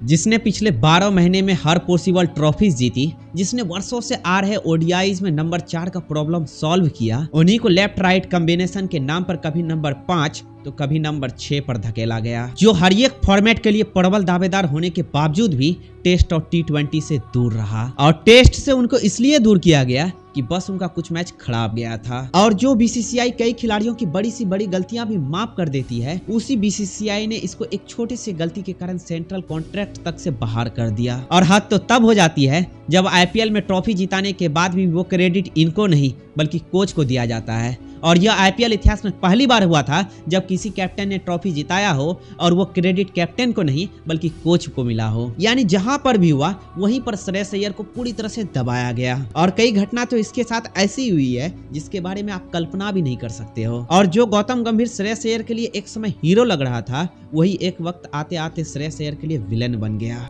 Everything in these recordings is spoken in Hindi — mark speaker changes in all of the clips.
Speaker 1: जिसने पिछले 12 महीने में हर पॉसिबल ट्रॉफीज जीती, जिसने वर्षों से आ रहे ओडीआईज में नंबर 4 का प्रॉब्लम सॉल्व किया, उन्हीं को लेफ्ट राइट कॉम्बिनेशन के नाम पर कभी नंबर 5 तो कभी नंबर 6 पर धकेला गया। जो हर एक फॉर्मेट के लिए प्रबल दावेदार होने के बावजूद भी टेस्ट और T20 से दूर रहा, और टेस्ट से उनको इसलिए दूर किया गया कि बस उनका कुछ मैच खराब गया था। और जो बीसीसीआई कई खिलाड़ियों की बड़ी सी बड़ी गलतियां भी माफ कर देती है, उसी बीसीसीआई ने इसको एक छोटी सी गलती के कारण सेंट्रल कॉन्ट्रैक्ट तक से बाहर कर दिया। और हद तो तब हो जाती है जब आईपीएल में ट्रॉफी जिताने के बाद भी वो क्रेडिट इनको नहीं बल्कि कोच को दिया जाता है। और यह आईपीएल इतिहास में पहली बार हुआ था जब किसी कैप्टन ने ट्रॉफी जिताया हो और वो क्रेडिट कैप्टन को नहीं बल्कि कोच को मिला हो। यानी जहां पर भी हुआ वहीं पर श्रेयस अय्यर को पूरी तरह से दबाया गया। और कई घटना तो इसके साथ ऐसी हुई है जिसके बारे में आप कल्पना भी नहीं कर सकते हो। और जो गौतम गंभीर श्रेयस अय्यर के लिए एक समय हीरो लग रहा था, वही एक वक्त आते आते श्रेयस अय्यर के लिए विलन बन गया।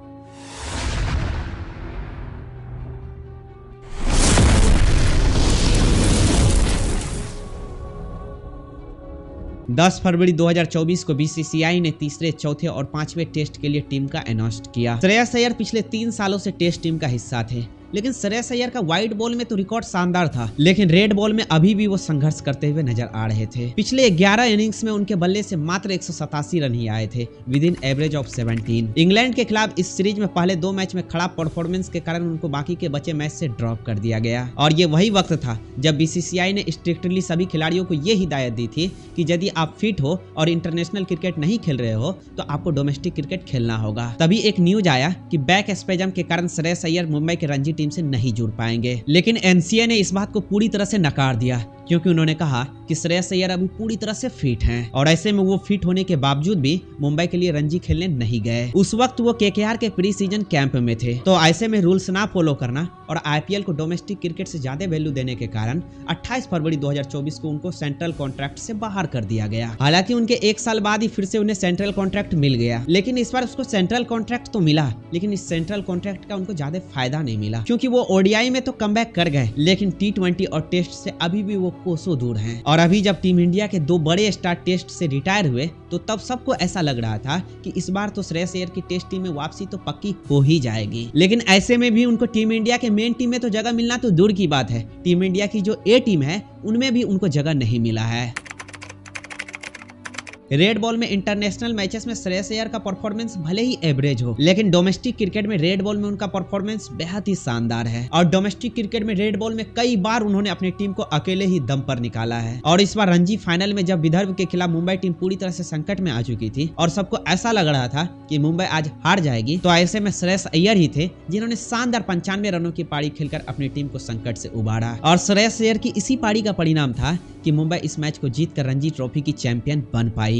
Speaker 1: 10 फरवरी 2024 को बीसीसीआई ने तीसरे, चौथे और पांचवें टेस्ट के लिए टीम का अनाउंस किया। श्रेयस अय्यर पिछले 3 सालों से टेस्ट टीम का हिस्सा थे, लेकिन श्रेयस अय्यर का व्हाइट बॉल में तो रिकॉर्ड शानदार था, लेकिन रेड बॉल में अभी भी वो संघर्ष करते हुए नजर आ रहे थे। पिछले 11 इनिंग्स में उनके बल्ले से मात्र 187 रन ही आए थे, with in average of 17। England के खिलाफ इस सीरीज में पहले 2 मैच में खराब परफॉर्मेंस के कारण उनको बाकी के बचे मैच से ड्रॉप कर दिया गया। और ये वही वक्त था जब बीसीसीआई ने स्ट्रिक्टली सभी खिलाड़ियों को ये हिदायत दी थी कि यदि आप फिट हो और इंटरनेशनल क्रिकेट नहीं खेल रहे हो तो आपको डोमेस्टिक क्रिकेट खेलना होगा। तभी एक न्यूज आया कि बैक स्पेजम के कारण श्रेयस अय्यर मुंबई के रणजी टीम से नहीं जुड़ पाएंगे, लेकिन एनसीए ने इस बात को पूरी तरह से नकार दिया, क्योंकि उन्होंने कहा कि श्रेयस अय्यर अभी पूरी तरह से फिट हैं और ऐसे में वो फिट होने के बावजूद भी मुंबई के लिए रणजी खेलने नहीं गए। उस वक्त वो केकेआर के प्री सीजन कैंप में थे, तो ऐसे में रूल्स ना फॉलो करना और आईपीएल को डोमेस्टिक क्रिकेट से ज्यादा वैल्यू देने के कारण 28 फरवरी 2024 को उनको सेंट्रल कॉन्ट्रैक्ट से बाहर कर दिया गया। हालांकि उनके 1 साल बाद ही फिर से उन्हें सेंट्रल कॉन्ट्रैक्ट मिल गया, लेकिन इस बार उसको सेंट्रल कॉन्ट्रैक्ट तो मिला, लेकिन इस सेंट्रल कॉन्ट्रैक्ट का उनको ज्यादा फायदा नहीं मिला, क्योंकि वो ओडीआई में तो कमबैक कर गए, लेकिन T20 और टेस्ट से अभी भी वो कोसों दूर हैं। और अभी जब टीम इंडिया के 2 बड़े स्टार टेस्ट से रिटायर हुए तो तब सबको ऐसा लग रहा था कि इस बार तो श्रेयस अय्यर की टेस्ट टीम में वापसी तो पक्की हो ही जाएगी। लेकिन ऐसे में भी उनको टीम इंडिया के मेन टीम में तो जगह मिलना तो दूर की बात है, टीम इंडिया की जो ए टीम है उनमें भी उनको जगह नहीं मिला है। रेड बॉल में इंटरनेशनल मैचेस में श्रेयस अय्यर का परफॉर्मेंस भले ही एवरेज हो, लेकिन डोमेस्टिक क्रिकेट में रेड बॉल में उनका परफॉर्मेंस बेहद ही शानदार है। और डोमेस्टिक क्रिकेट में रेड बॉल में कई बार उन्होंने अपनी टीम को अकेले ही दम पर निकाला है। और इस बार रणजी फाइनल में जब विदर्भ के खिलाफ मुंबई टीम पूरी तरह से संकट में आ चुकी थी और सबको ऐसा लग रहा था कि मुंबई आज हार जाएगी, तो ऐसे में श्रेयस अय्यर ही थे जिन्होंने शानदार 95 रनों की पारी खेलकर अपनी टीम को संकट से उबारा। और श्रेयस अय्यर की इसी पारी का परिणाम था कि मुंबई इस मैच को जीतकर रणजी ट्रॉफी की चैंपियन बन पाई।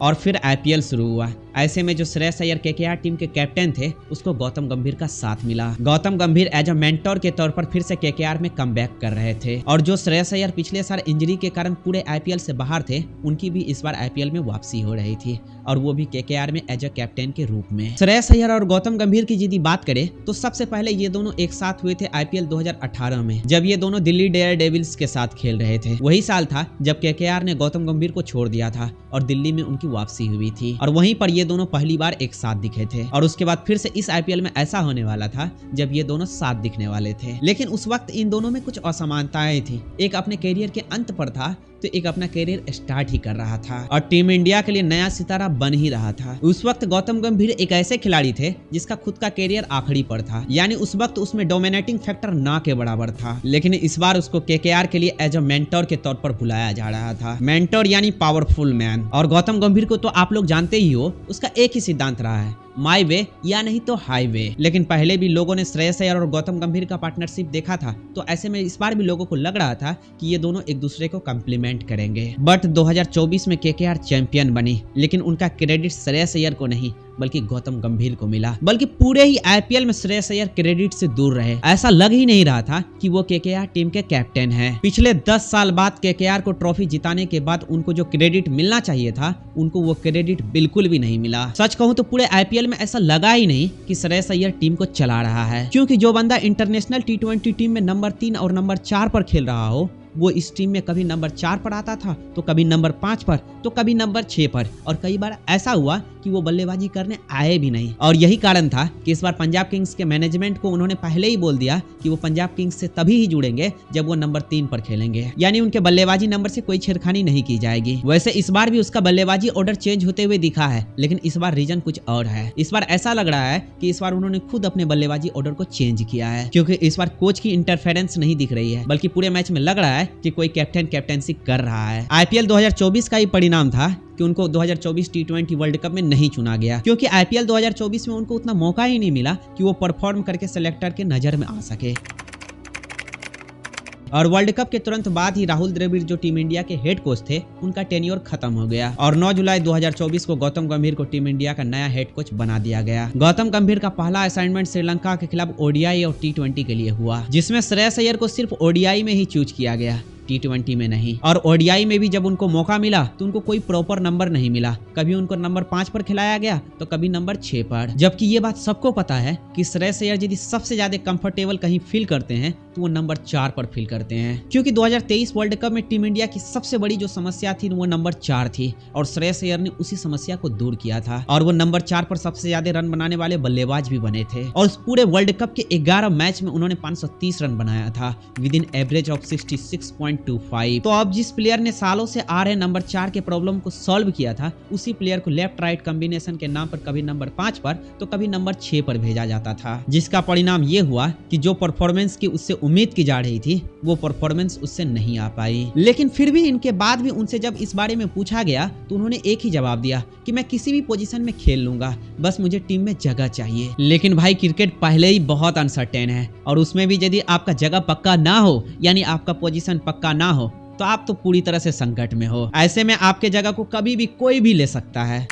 Speaker 1: और फिर आईपीएल शुरू हुआ। ऐसे में जो श्रेयस अय्यर केकेआर टीम के कैप्टन थे उसको गौतम गंभीर का साथ मिला। गौतम गंभीर एज अ मेंटोर के तौर पर फिर से केकेआर में कमबैक कर रहे थे। और जो श्रेयस अय्यर पिछले साल इंजरी के कारण पूरे आईपीएल से बाहर थे, उनकी भी इस बार आईपीएल में वापसी हो रही थी, और वो भी केकेआर में एज अ कैप्टन के रूप में। श्रेयस अय्यर और गौतम गंभीर की यदि बात करें तो सबसे पहले ये दोनों एक साथ हुए थे आईपीएल 2018 में, जब ये दोनों दिल्ली डेयर डेविल्स के साथ खेल रहे थे। वही साल था जब केकेआर ने गौतम गंभीर को छोड़ दिया था और दिल्ली में उनकी वापसी हुई थी, और वहीं पर ये दोनों पहली बार एक साथ दिखे थे। और उसके बाद फिर से इस आईपीएल में ऐसा होने वाला था जब ये दोनों साथ दिखने वाले थे। लेकिन उस वक्त इन दोनों में कुछ असमानताएं थी, एक अपने कैरियर के अंत पर था तो एक अपना कैरियर स्टार्ट ही कर रहा था, और टीम इंडिया के लिए नया सितारा बन ही रहा था। उस वक्त गौतम गंभीर एक ऐसे खिलाड़ी थे जिसका खुद का कैरियर आखिरी पर था, यानी उस वक्त उसमें डोमिनेटिंग फैक्टर ना के बराबर था। लेकिन इस बार उसको केकेआर के लिए एज अ मेंटोर के तौर पर बुलाया जा रहा था। मेंटोर यानी पावरफुल मैन। और गौतम गंभीर को तो आप लोग जानते ही हो, उसका एक ही सिद्धांत रहा है, माई वे या नहीं तो हाईवे। लेकिन पहले भी लोगों ने श्रेयस अय्यर और गौतम गंभीर का पार्टनरशिप देखा था, तो ऐसे में इस बार भी लोगों को लग रहा था कि ये दोनों एक दूसरे को कम्प्लीमेंट करेंगे। बट 2024 में केकेआर चैंपियन बनी, लेकिन उनका क्रेडिट श्रेयस अय्यर को नहीं बल्कि गौतम गंभीर को मिला। बल्कि पूरे ही आईपीएल में श्रेयस अय्यर क्रेडिट से दूर रहे। ऐसा लग ही नहीं रहा था कि वो केकेआर टीम के कैप्टन हैं। पिछले 10 साल बाद केकेआर को ट्रॉफी जिताने के बाद उनको जो क्रेडिट मिलना चाहिए था, उनको वो क्रेडिट बिल्कुल भी नहीं मिला। सच कहूं तो पूरे आईपीएल में ऐसा लगा ही नहीं कि श्रेयस अय्यर टीम को चला रहा है, क्योंकि जो बंदा इंटरनेशनल T20 टीम में नंबर 3 और नंबर 4 पर खेल रहा हो, वो इस टीम में कभी नंबर 4 पर आता था, तो कभी नंबर 5 पर, तो कभी नंबर 6 पर, और कई बार ऐसा हुआ कि वो बल्लेबाजी करने आए भी नहीं। और यही कारण था कि इस बार पंजाब किंग्स के मैनेजमेंट को उन्होंने पहले ही बोल दिया कि वो पंजाब किंग्स से तभी ही जुड़ेंगे जब वो नंबर 3 पर खेलेंगे, यानी उनके बल्लेबाजी नंबर से कोई छेड़खानी नहीं की जाएगी। वैसे इस बार भी उसका बल्लेबाजी ऑर्डर चेंज होते हुए दिखा है, लेकिन इस बार रीजन कुछ और है। इस बार ऐसा लग रहा है कि इस बार उन्होंने खुद अपने बल्लेबाजी ऑर्डर को चेंज किया है, क्योंकि इस बार कोच की इंटरफेरेंस नहीं दिख रही है, बल्कि पूरे मैच में लग रहा है कि कोई कैप्टन कैप्टेंसी कर रहा है। आईपीएल 2024 का ही परिणाम था कि उनको 2024 टी20 वर्ल्ड कप में नहीं चुना गया, क्योंकि आईपीएल 2024 में उनको उतना मौका ही नहीं मिला कि वो परफॉर्म करके सेलेक्टर के नजर में आ सके। और वर्ल्ड कप के तुरंत बाद ही राहुल द्रविड़ जो टीम इंडिया के हेड कोच थे, उनका टेन्योर खत्म हो गया और 9 जुलाई 2024 को गौतम गंभीर को टीम इंडिया का नया हेड कोच बना दिया गया। गौतम गंभीर का पहला असाइनमेंट श्रीलंका के खिलाफ ओडीआई और टी20 के लिए हुआ, जिसमें श्रेयस अय्यर को सिर्फ ओडीआई में ही चूज किया गया, टी20 में नहीं। और ओडीआई में भी जब उनको मौका मिला तो उनको कोई प्रॉपर नंबर नहीं मिला, कभी उनको नंबर 5 पर खिलाया गया तो कभी नंबर 6 पर। जबकि ये बात सबको पता है कि श्रेयस अय्यर यदि सबसे ज्यादा कंफर्टेबल कहीं फील करते हैं तो वो नंबर 4 पर फील करते हैं, क्योंकि 2023 वर्ल्ड कप में टीम इंडिया की सबसे बड़ी जो समस्या थी वो नंबर 4 थी, और श्रेयस अय्यर ने उसी समस्या को दूर किया था और वो नंबर 4 पर सबसे ज्यादा रन बनाने वाले बल्लेबाज भी बने थे। और उस पूरे वर्ल्ड कप के 11 मैच में उन्होंने 530 रन बनाया था विद इन एवरेज ऑफ 66.25। तो अब जिस प्लेयर ने सालों से आ रहे नंबर 4 के प्रॉब्लम को सॉल्व किया था, उसी प्लेयर को लेफ्ट राइट कॉम्बिनेशन के नाम पर कभी नंबर 5 पर तो कभी नंबर 6 पर भेजा जाता था, जिसका परिणाम ये हुआ कि जो परफॉर्मेंस की उससे उम्मीद की जा रही थी वो परफॉर्मेंस उससे नहीं आ पाई। लेकिन फिर भी इनके बाद भी उनसे जब इस बारे में पूछा गया तो उन्होंने एक ही जवाब दिया कि मैं किसी भी पोजीशन में खेल लूंगा, बस मुझे टीम में जगह चाहिए। लेकिन भाई क्रिकेट पहले ही बहुत अनसर्टेन है, और उसमें भी यदि आपका जगह पक्का ना हो, यानी आपका पोजीशन पक्का ना हो, तो आप तो पूरी तरह से संकट में हो। ऐसे में आपके जगह को कभी भी कोई भी ले सकता है।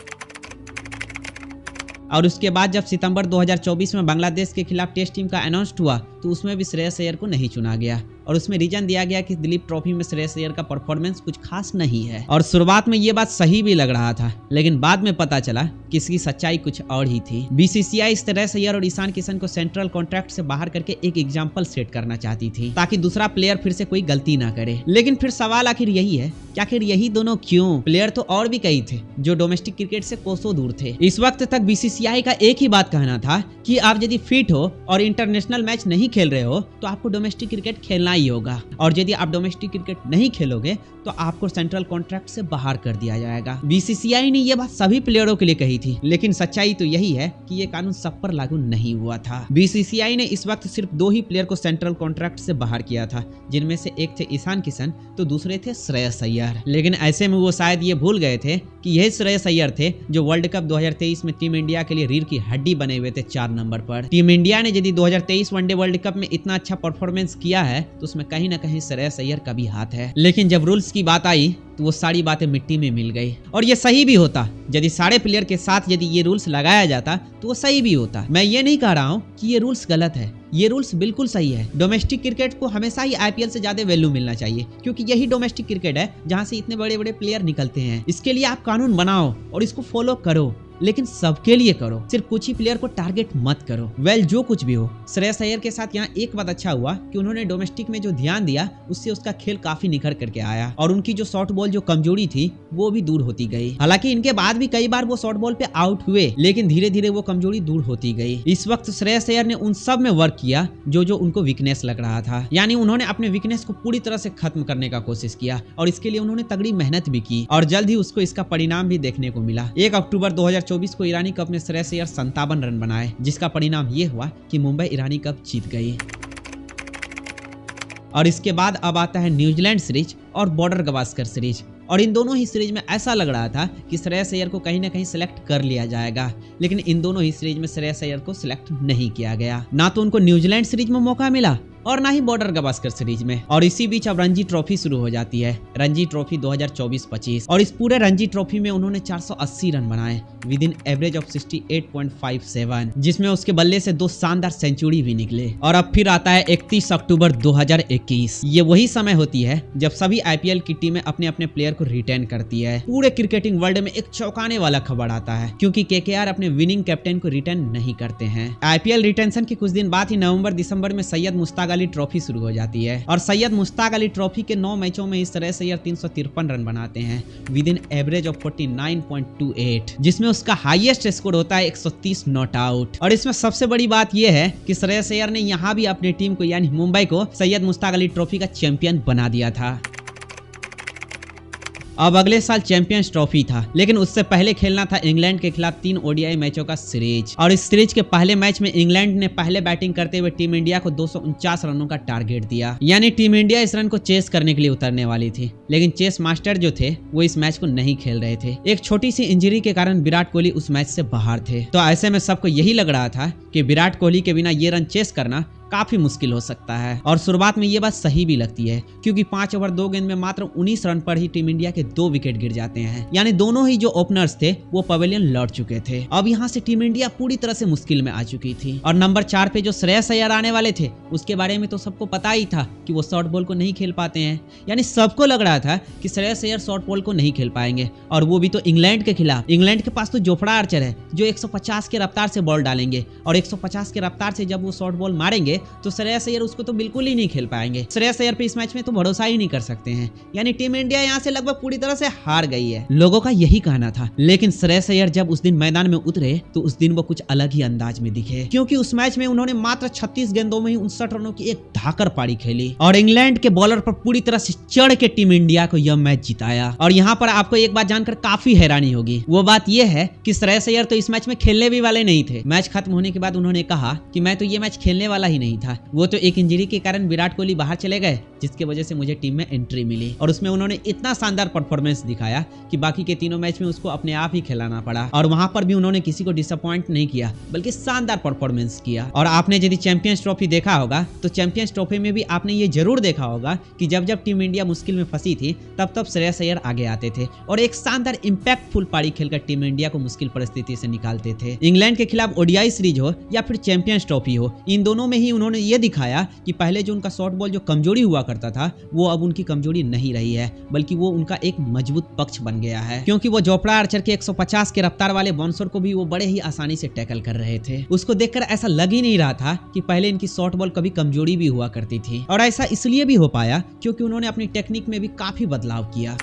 Speaker 1: और उसके बाद जब सितंबर 2024 में बांग्लादेश के खिलाफ टेस्ट टीम का अनाउंस हुआ तो उसमें भी श्रेयस अय्यर को नहीं चुना गया, और उसमें रीजन दिया गया कि दिलीप ट्रॉफी में श्रेयस अय्यर का परफॉर्मेंस कुछ खास नहीं है। और शुरुआत में ये बात सही भी लग रहा था, लेकिन बाद में पता चला कि इसकी सच्चाई कुछ और ही थी। बीसीसीआई श्रेयस अय्यर और ईशान किशन को सेंट्रल कॉन्ट्रैक्ट से बाहर करके एक एग्जाम्पल सेट करना चाहती थी, ताकि दूसरा प्लेयर फिर से कोई गलती ना करे। लेकिन फिर सवाल आखिर यही है कि आखिर यही दोनों क्यों? प्लेयर तो और भी कई थे जो डोमेस्टिक क्रिकेट से कोसों दूर थे। इस वक्त तक बीसीसीआई का एक ही बात कहना था कि आप यदि फिट हो और इंटरनेशनल मैच नहीं खेल रहे हो तो आपको डोमेस्टिक क्रिकेट खेलना ही होगा, और यदि आप डोमेस्टिक क्रिकेट नहीं खेलोगे तो आपको सेंट्रल कॉन्ट्रैक्ट से बाहर कर दिया जाएगा। बीसीसीआई ने यह बात सभी प्लेयरों के लिए कही थी, लेकिन सच्चाई तो यही है कि यह कानून सब पर लागू नहीं हुआ था। बीसीसीआई ने इस वक्त सिर्फ 2 ही प्लेयर को सेंट्रल कॉन्ट्रैक्ट से बाहर किया था, जिनमें से एक थे ईशान किशन तो दूसरे थे श्रेयस अय्यर। लेकिन ऐसे में वो शायद ये भूल गए थे कि यही श्रेयस अय्यर थे जो वर्ल्ड कप 2023 में टीम इंडिया के लिए रीढ़ की हड्डी बने हुए थे 4 नंबर पर। टीम इंडिया ने यदि 2023 वनडे वर्ल्ड कप में इतना अच्छा परफॉर्मेंस किया है तो उसमें कहीं ना कहीं श्रेयस अय्यर का भी हाथ है। लेकिन जब रूल्स की बात आई तो वो सारी बातें मिट्टी में मिल गई, और ये सही भी होता। यदि सारे प्लेयर के साथ यदि ये रूल्स लगाया जाता तो वो सही भी होता। मैं ये नहीं कह रहा हूँ कि ये रूल्स गलत है, ये रूल्स बिल्कुल सही है। डोमेस्टिक क्रिकेट को हमेशा ही आईपीएल से ज्यादा वैल्यू मिलना चाहिए, क्योंकि यही डोमेस्टिक क्रिकेट है जहाँ से इतने बड़े बड़े प्लेयर निकलते हैं। इसके लिए आप कानून बनाओ और इसको फॉलो करो, लेकिन सबके लिए करो, सिर्फ कुछ ही प्लेयर को टारगेट मत करो। वेल जो कुछ भी हो, श्रेयस अय्यर के साथ यहाँ एक बात अच्छा हुआ कि उन्होंने डोमेस्टिक में जो ध्यान दिया उससे उसका खेल काफी निखर करके आया, और उनकी जो शॉर्ट बॉल जो कमजोरी थी वो भी दूर होती गई। हालांकि इनके बाद भी कई बार वो शॉर्ट बॉल पे आउट हुए, लेकिन धीरे धीरे वो कमजोरी दूर होती गई। इस वक्त श्रेयस अय्यर ने उन सब में वर्क किया जो जो उनको वीकनेस लग रहा था, यानी उन्होंने अपने वीकनेस को पूरी तरह से खत्म करने का कोशिश किया, और इसके लिए उन्होंने तगड़ी मेहनत भी की, और जल्द ही उसको इसका परिणाम भी देखने को मिला। 1 अक्टूबर 2024 को ईरानी कप में श्रेयस अय्यर 57 रन बनाए, जिसका परिणाम ये हुआ कि मुंबई ईरानी कप जीत गई। और इसके बाद अब आता है न्यूजीलैंड सीरीज और बॉर्डर गवास्कर सीरीज, और इन दोनों ही सीरीज में ऐसा लग रहा था कि श्रेयस अय्यर को कहीं ना कहीं सिलेक्ट कर लिया जाएगा, लेकिन इन दोनों ही सीरीज में श्रेयस अय्यर को सिलेक्ट नहीं किया गया। ना तो उनको न्यूजीलैंड सीरीज में मौका मिला और ना ही बॉर्डर गवास्कर सीरीज में। और इसी बीच अब रणजी ट्रॉफी शुरू हो जाती है, रणजी ट्रॉफी 2024-25, और इस पूरे रणजी ट्रॉफी में उन्होंने 480 रन बनाए विद इन एवरेज ऑफ 68.57, जिसमें उसके बल्ले से 2 शानदार सेंचुरी भी निकले। और अब फिर आता है 31 अक्टूबर 2021। ये वही समय होती है जब सभी आईपीएल की टीमें अपने अपने प्लेयर को रिटेन करती है। पूरे क्रिकेटिंग वर्ल्ड में एक चौंकाने वाला खबर आता है, क्योंकि केकेआर अपने विनिंग कैप्टन को रिटेन नहीं करते हैं। आईपीएल रिटेंशन के कुछ दिन बाद ही नवंबर दिसंबर में सैयद मुश्ताक अली ट्रॉफी शुरू हो जाती है और सैयद मुश्ताक अली ट्रॉफी के 9 मैचों में इस तरह से 353 रन बनाते हैं विद इन एवरेज ऑफ 49.28, जिसमें उसका हाईएस्ट स्कोर होता है 130 नॉट आउट। और इसमें सबसे बड़ी बात यह है कि श्रेयस अय्यर ने यहाँ भी अपनी टीम को यानी मुंबई को सैयद मुश्ताक अली ट्रॉफी का चैंपियन बना दिया था। अब अगले साल चैंपियंस ट्रॉफी था, लेकिन उससे पहले खेलना था इंग्लैंड के खिलाफ 3 ओडीआई मैचों का सीरीज। और इस सीरीज के पहले मैच में इंग्लैंड ने पहले बैटिंग करते हुए टीम इंडिया को 249 रनों का टारगेट दिया, यानी टीम इंडिया इस रन को चेस करने के लिए उतरने वाली थी। लेकिन चेस मास्टर जो थे वो इस मैच को नहीं खेल रहे थे। एक छोटी सी इंजरी के कारण विराट कोहली उस मैच से बाहर थे। तो ऐसे में सबको यही लग रहा था कि विराट कोहली के बिना ये रन चेस करना काफी मुश्किल हो सकता है। और शुरुआत में ये बात सही भी लगती है, क्योंकि 5 ओवर 2 गेंद में मात्र 19 रन पर ही टीम इंडिया के 2 विकेट गिर जाते हैं, यानी दोनों ही जो ओपनर्स थे वो पवेलियन लौट चुके थे। अब यहाँ से टीम इंडिया पूरी तरह से मुश्किल में आ चुकी थी। और नंबर 4 पे जो श्रेयस अय्यर आने वाले थे उसके बारे में तो सबको पता ही था कि वो शॉर्ट बॉल को नहीं खेल पाते हैं, यानी सबको लग रहा था कि श्रेयस अय्यर शॉर्ट बॉल को नहीं खेल पाएंगे, और वो भी तो इंग्लैंड के खिलाफ। इंग्लैंड के पास तो जोफ्रा आर्चर है जो 150 के रफ्तार से बॉल डालेंगे, और 150 के रफ्तार से जब वो शॉर्ट बॉल मारेंगे तो श्रेयस अय्यर उसको तो बिल्कुल ही नहीं खेल पाएंगे। श्रेयस अय्यर पे इस मैच में तो भरोसा ही नहीं कर सकते हैं, यानी टीम इंडिया यहाँ से लगभग पूरी तरह से हार गई है। लोगों का यही कहना था। लेकिन श्रेयस अय्यर जब उस दिन मैदान में उतरे तो उस दिन वो कुछ अलग ही अंदाज में दिखे, क्योंकि उस मैच में उन्होंने मात्र 36 गेंदों में ही 59 रनों की एक धाकर पारी खेली और इंग्लैंड के बॉलर पर पूरी तरह से चढ़ के टीम इंडिया को यह मैच जिताया। और यहाँ पर आपको एक बात जानकर काफी हैरानी होगी, वो बात यह है कि श्रेयस अय्यर तो इस मैच में खेलने भी वाले नहीं थे। मैच खत्म होने के बाद उन्होंने कहा कि मैं तो ये मैच खेलने वाला ही नहीं था, वो तो एक इंजरी के कारण विराट कोहली बाहर चले गए, जिसकी वजह से मुझे टीम में एंट्री मिली। और उसमें उन्होंने इतना शानदार परफॉर्मेंस दिखाया कि बाकी के तीनों मैच में उसको अपने आप ही खिलाना पड़ा, और वहां पर भी उन्होंने किसी को डिसअपॉइंट नहीं किया, बल्कि शानदार परफॉर्मेंस किया। और आपने यदि चैंपियंस ट्रॉफी देखा होगा तो चैंपियंस ट्रॉफी में भी आपने ये जरूर देखा होगा कि जब जब टीम इंडिया मुश्किल में फंसी थी तब तब श्रेयस अय्यर आगे आते थे और एक शानदार इंपैक्टफुल पारी खेलकर टीम इंडिया को मुश्किल परिस्थिति से निकालते थे। इंग्लैंड के खिलाफ ओडीआई सीरीज हो या फिर चैंपियंस ट्रॉफी हो, इन दोनों में ही उन्होंने ये दिखाया कि पहले जो उनका शॉर्ट बॉल जो कमजोरी हुआ करता था वो अब उनकी कमजोरी नहीं रही है, बल्कि वो उनका एक मजबूत पक्ष बन गया है, क्योंकि वो जोफ्रा आर्चर के 150 के रफ्तार वाले बाउंसर को भी वो बड़े ही आसानी से टैकल कर रहे थे। उसको देखकर ऐसा लग ही नहीं रहा था कि पहले इनकी शॉर्ट बॉल कभी कमजोरी भी हुआ करती थी। और ऐसा इसलिए भी हो पाया क्योंकि उन्होंने अपनी टेक्निक में भी काफी बदलाव किया।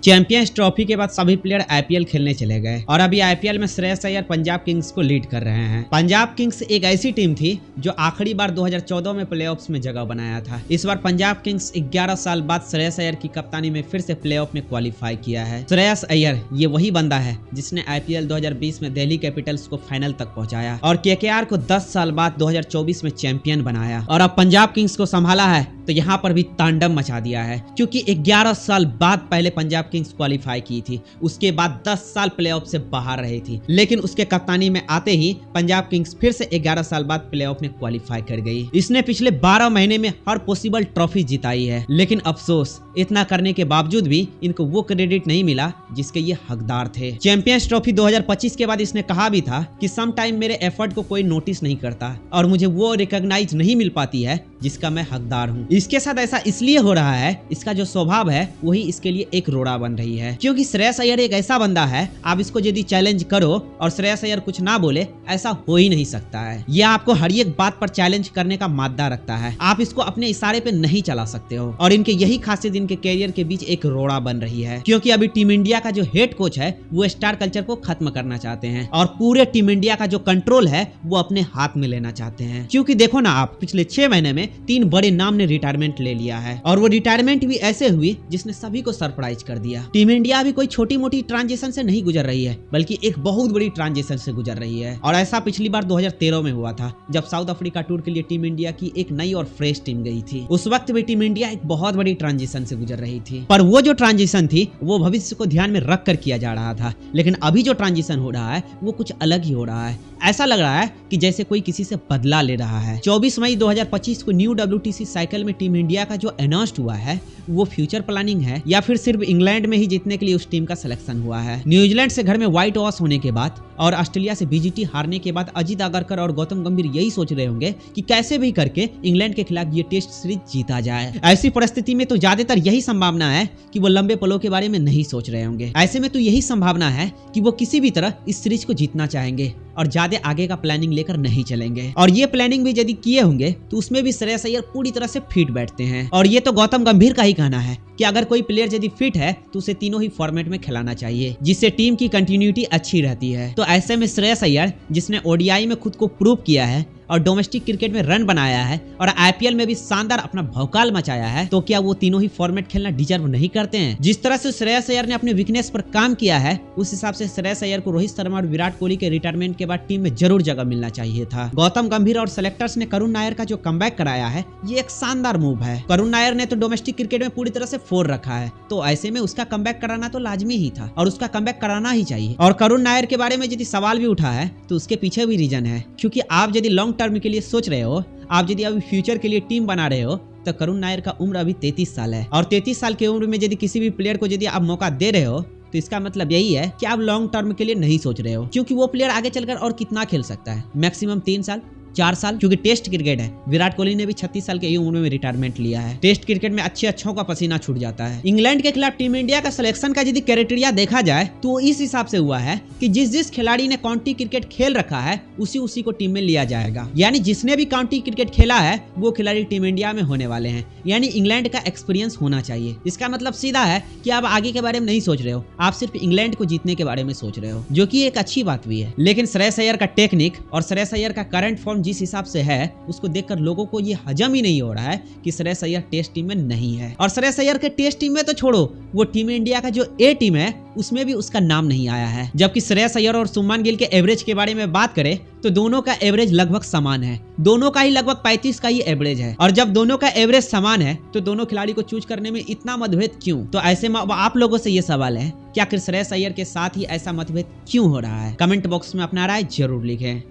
Speaker 1: चैंपियंस ट्रॉफी के बाद सभी प्लेयर आईपीएल खेलने चले गए और अभी आईपीएल में श्रेयस अय्यर पंजाब किंग्स को लीड कर रहे हैं। पंजाब किंग्स एक ऐसी टीम थी जो आखिरी बार 2014 में प्लेऑफ्स में जगह बनाया था। इस बार पंजाब किंग्स 11 साल बाद श्रेयस अय्यर की कप्तानी में फिर से प्लेऑफ में क्वालिफाई किया है। श्रेयस अय्यर ये वही बंदा है जिसने आईपीएल 2020 में दिल्ली कैपिटल्स को फाइनल तक पहुंचाया और केकेआर को 10 साल बाद 2024 में चैंपियन बनाया, और अब पंजाब किंग्स को संभाला है तो यहाँ पर भी तांडव मचा दिया है, क्योंकि 11 साल बाद पहले पंजाब किंग्स क्वालिफाई की थी, उसके बाद 10 साल प्लेऑफ से बाहर रही थी, लेकिन उसके कप्तानी में आते ही पंजाब किंग्स फिर से 11 साल बाद प्लेऑफ में क्वालिफाई कर गई। इसने पिछले 12 महीने में हर पॉसिबल ट्रॉफी जिताई है, लेकिन अफसोस इतना करने के बावजूद भी इनको वो क्रेडिट नहीं मिला जिसके ये हकदार थे। चैंपियंस ट्रॉफी 2025 के बाद इसने कहा भी था कि सम टाइम मेरे एफर्ट को कोई नोटिस नहीं करता और मुझे वो रिकॉग्नाइज नहीं मिल पाती है जिसका मैं हकदार हूँ। इसके साथ ऐसा इसलिए हो रहा है, इसका जो स्वभाव है वही इसके लिए एक रोड़ा बन रही है, क्योंकि श्रेयस अय्यर एक ऐसा बंदा है, आप इसको यदि चैलेंज करो और श्रेयस अय्यर कुछ ना बोले, ऐसा हो ही नहीं सकता है। ये आपको हर एक बात पर चैलेंज करने का मादा रखता है, आप इसको अपने इशारे पे नहीं चला सकते हो, और इनके यही खासियत इनके कैरियर के बीच एक रोड़ा बन रही है, क्योंकि अभी टीम इंडिया का जो हेड कोच है वो स्टार कल्चर को खत्म करना चाहते हैं और पूरे टीम इंडिया का जो कंट्रोल है वो अपने हाथ में लेना चाहते हैं। क्योंकि देखो ना आप, पिछले 6 महीने में 3 बड़े नाम ने रिटायरमेंट ले लिया है, और वो रिटायरमेंट भी ऐसे हुई जिसने सभी को सरप्राइज कर दिया। टीम इंडिया भी कोई छोटी मोटी ट्रांजिशन से नहीं गुजर रही है, बल्कि एक बहुत बड़ी ट्रांजिशन से गुजर रही है, और ऐसा पिछली बार 2013 में हुआ था जब साउथ अफ्रीका टूर के लिए टीम इंडिया की एक नई और फ्रेश टीम गई थी। उस वक्त भी टीम इंडिया एक बहुत बड़ी ट्रांजिशन से गुजर रही थी, पर वो जो ट्रांजिशन थी वो भविष्य को ध्यान में रख कर किया जा रहा था, लेकिन अभी जो ट्रांजिशन हो रहा है वो कुछ अलग ही हो रहा है। ऐसा लग रहा है कि जैसे कोई किसी से बदला ले रहा है। 24 मई 2025 को न्यू WTC साइकिल में टीम इंडिया का जो अनाउंस्ड हुआ है वो फ्यूचर प्लानिंग है या फिर सिर्फ इंग्लैंड में ही जीतने के लिए उस टीम का सिलेक्शन हुआ है। न्यूजीलैंड से घर में व्हाइट वॉश होने के बाद और ऑस्ट्रेलिया से BGT हारने के बाद अजित आगरकर और गौतम गंभीर यही सोच रहे होंगे कि कैसे भी करके इंग्लैंड के खिलाफ ये टेस्ट सीरीज जीता जाए। ऐसी परिस्थिति में तो ज्यादातर यही संभावना है कि वो लंबे पलों के बारे में नहीं सोच रहे होंगे। ऐसे में तो यही संभावना है कि वो किसी भी तरह इस सीरीज को जीतना चाहेंगे, और ज्यादा आगे का प्लानिंग लेकर नहीं चलेंगे। और ये प्लानिंग भी यदि किए होंगे तो उसमें भी श्रेयस अय्यर पूरी तरह से फिट बैठते हैं। और ये तो गौतम गंभीर का ही कहना है कि अगर कोई प्लेयर यदि फिट है तो उसे तीनों ही फॉर्मेट में खिलाना चाहिए, जिससे टीम की कंटिन्यूटी अच्छी रहती है। तो ऐसे में श्रेयस अय्यर जिसने ओडीआई में खुद को प्रूव किया है और डोमेस्टिक क्रिकेट में रन बनाया है और आईपीएल में भी शानदार अपना भौकाल मचाया है, तो क्या वो तीनों ही फॉर्मेट खेलना डिजर्व नहीं करते हैं? जिस तरह से श्रेयस अय्यर ने अपने वीकनेस पर काम किया है, उस हिसाब से श्रेयस अय्यर को रोहित शर्मा और विराट कोहली के रिटायरमेंट के बाद टीम में जरूर जगह मिलना चाहिए था। गौतम गंभीर और सेलेक्टर्स ने करुण नायर का जो कमबैक कराया है, ये एक शानदार मूव है। करुण नायर ने तो डोमेस्टिक क्रिकेट में पूरी तरह से फोड़ रखा है, तो ऐसे में उसका कमबैक कराना तो लाजमी ही था और उसका कमबैक कराना ही चाहिए। और करुण नायर के बारे में यदि सवाल भी उठा है तो उसके पीछे भी रीजन है, क्योंकि आप यदि लॉन्ग टर्म के लिए सोच रहे हो, आप यदि अभी फ्यूचर के लिए टीम बना रहे हो, तो करुण नायर का उम्र अभी 33 साल है और 33 साल की उम्र में यदि किसी भी प्लेयर को यदि आप मौका दे रहे हो तो इसका मतलब यही है कि आप लॉन्ग टर्म के लिए नहीं सोच रहे हो, क्योंकि वो प्लेयर आगे चलकर और कितना खेल सकता है, मैक्सिमम 3 साल 4 साल, क्योंकि टेस्ट क्रिकेट है। विराट कोहली ने भी 36 साल की उम्र में रिटायरमेंट लिया है। टेस्ट क्रिकेट में अच्छों का पसीना छूट जाता है। इंग्लैंड के खिलाफ टीम इंडिया का सिलेक्शन का यदि क्राइटेरिया देखा जाए तो वो इस हिसाब से हुआ है कि जिस खिलाड़ी ने काउंटी क्रिकेट खेल रखा है उसी को टीम में लिया जाएगा। यानी जिसने भी काउंटी क्रिकेट खेला है वो खिलाड़ी टीम इंडिया में होने वाले हैं। यानी इंग्लैंड का एक्सपीरियंस होना चाहिए। इसका मतलब सीधा है कि आप आगे के बारे में नहीं सोच रहे हो, आप सिर्फ इंग्लैंड को जीतने के बारे में सोच रहे हो, जो कि एक अच्छी बात भी है। लेकिन श्रेयस अय्यर का टेक्निक और श्रेयस अय्यर का करंट फॉर्म जिस हिसाब से है, उसको देखकर लोगों को ये हजम ही नहीं हो रहा है कि श्रेयस अय्यर टेस्ट टीम में नहीं है। और श्रेयस अय्यर के टेस्ट टीम में तो छोड़ो, वो टीम इंडिया का जो ए टीम है उसमें भी उसका नाम नहीं आया है। जबकि श्रेयस अय्यर और शुभमन गिल के एवरेज के बारे में बात करें तो दोनों का एवरेज लगभग समान है, दोनों का ही लगभग 35 का ही एवरेज है। और जब दोनों का एवरेज समान है तो दोनों खिलाड़ी को चूज करने में इतना मतभेद क्यों? तो ऐसे में आप लोगों से ये सवाल है कि आखिर श्रेयस अय्यर के साथ ही ऐसा मतभेद क्यों हो रहा है? कमेंट बॉक्स में अपना राय जरूर लिखें।